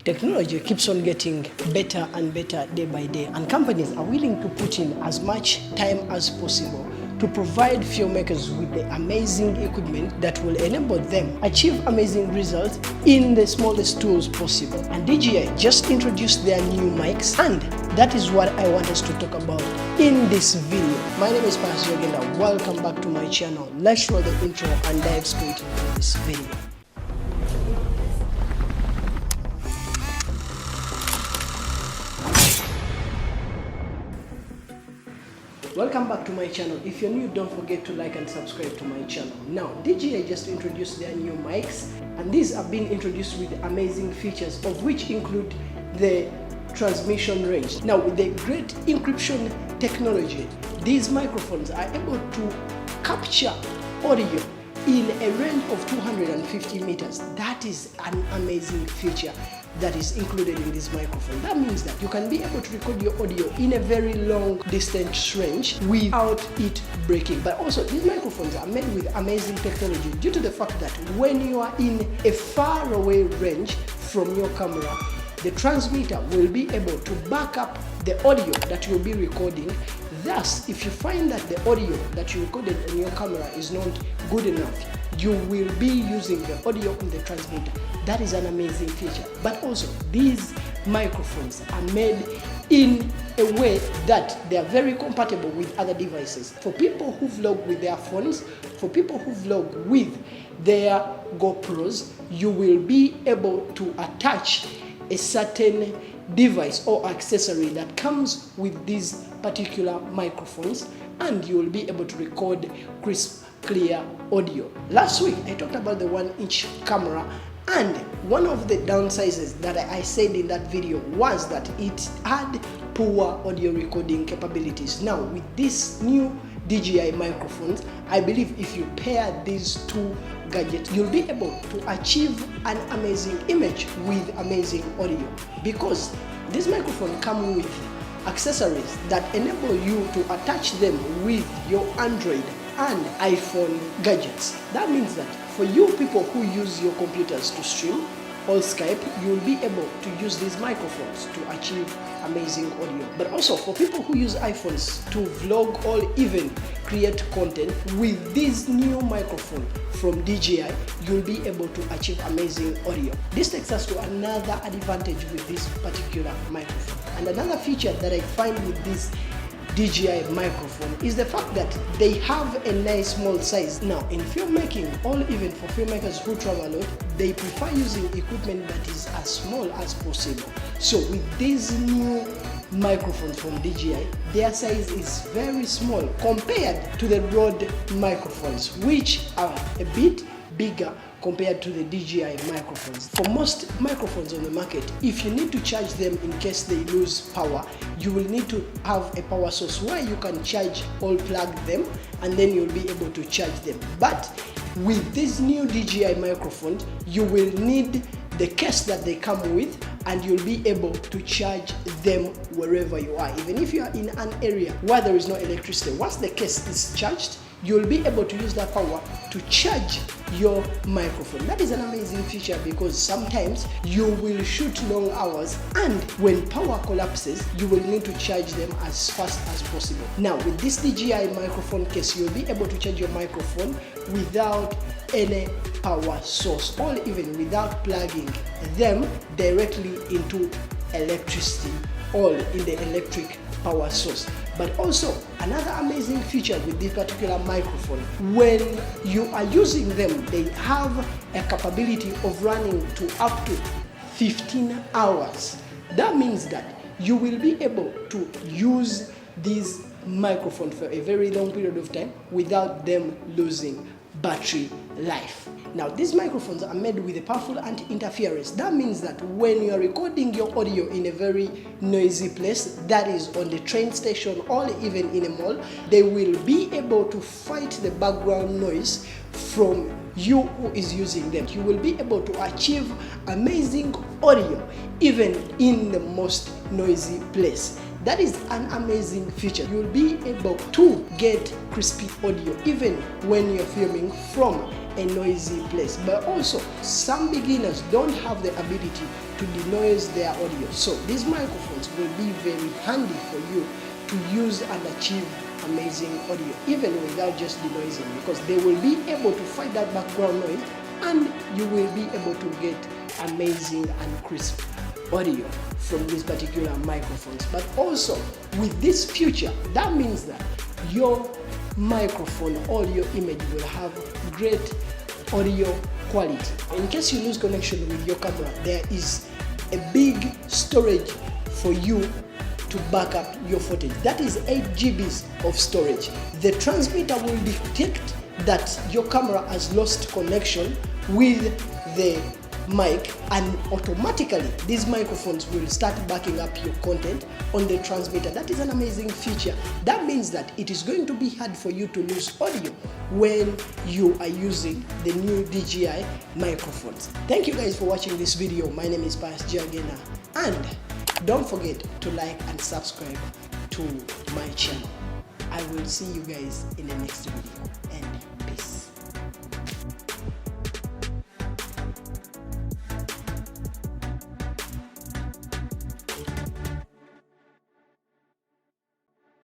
Technology keeps on getting better and better day by day, and companies are willing to put in as much time as possible to provide filmmakers with the amazing equipment that will enable them achieve amazing results in the smallest tools possible. And DJI just introduced their new mics, and that is what I want us to talk about in this video. My name is Pastor Yogenda. Welcome back to my channel. Let's show the intro and dive straight into this video. Welcome back to my channel. If you're new, don't forget to like and subscribe to my channel. Now, DJI just introduced their new mics, and these have been introduced with amazing features, of which include the transmission range. Now, with the great encryption technology, these microphones are able to capture audio in a range of 250 meters. That is an amazing feature that is included in this microphone. That means that you can be able to record your audio in a very long distance range without it breaking. But also, these microphones are made with amazing technology due to the fact that when you are in a far away range from your camera, the transmitter will be able to back up the audio that you'll be recording. Thus, if you find that the audio that you recorded in your camera is not good enough, you will be using the audio in the transmitter. That is an amazing feature. But also, these microphones are made in a way that they are very compatible with other devices. For people who vlog with their phones, for people who vlog with their GoPros, you will be able to attach a certain device or accessory that comes with these particular microphones, and you will be able to record crisp, clear audio. Last week I talked about the 1-inch camera, and one of the downsides that I said in that video was that it had poor audio recording capabilities. Now, with this new DJI microphones, I believe if you pair these two gadgets, you'll be able to achieve an amazing image with amazing audio, because this microphone comes with accessories that enable you to attach them with your Android and iPhone gadgets. That means that for you people who use your computers to stream or Skype, you will be able to use these microphones to achieve amazing audio. But also for people who use iPhones to vlog or even create content, with this new microphone from DJI, you'll be able to achieve amazing audio. This takes us to another advantage with this particular microphone. And another feature that I find with this DJI microphone is the fact that they have a nice small size. Now, in filmmaking, or even for filmmakers who travel a lot, they prefer using equipment that is as small as possible. So with these new microphones from DJI, their size is very small compared to the Rode microphones, which are a bit bigger compared to the DJI microphones. For most microphones on the market, if you need to charge them in case they lose power, you will need to have a power source where you can charge or plug them, and then you'll be able to charge them. But with this new DJI microphone, you will need the case that they come with, and you'll be able to charge them wherever you are. Even if you are in an area where there is no electricity, once the case is charged, you'll be able to use that power to charge your microphone. That is an amazing feature, because sometimes you will shoot long hours, and when power collapses, you will need to charge them as fast as possible. Now, with this DJI microphone case, you'll be able to charge your microphone without any power source, or even without plugging them directly into electricity or in the electric power source. But also, another amazing feature with this particular microphone, when you are using them, they have a capability of running to up to 15 hours. That means that you will be able to use these microphones for a very long period of time without them losing battery life. Now, these microphones are made with a powerful anti-interference. That means that when you are recording your audio in a very noisy place, that is on the train station or even in a mall, they will be able to fight the background noise from you who is using them. You will be able to achieve amazing audio even in the most noisy place. That is an amazing feature. You'll be able to get crispy audio even when you're filming from a noisy place. But also, some beginners don't have the ability to denoise their audio. So these microphones will be very handy for you to use and achieve amazing audio, even without just denoising, because they will be able to fight that background noise and you will be able to get amazing and crisp audio from these particular microphones. But also with this feature, that means that your microphone or your image will have great audio quality. In case you lose connection with your camera, there is a big storage for you to back up your footage. That is 8 GB of storage. The transmitter will detect that your camera has lost connection with the mic, and automatically these microphones will start backing up your content on the transmitter. That is an amazing feature. That means that it is going to be hard for you to lose audio when you are using the new DJI microphones. Thank you guys for watching this video. My name is Pius Jagena, and don't forget to like and subscribe to my channel. I will see you guys in the next video. And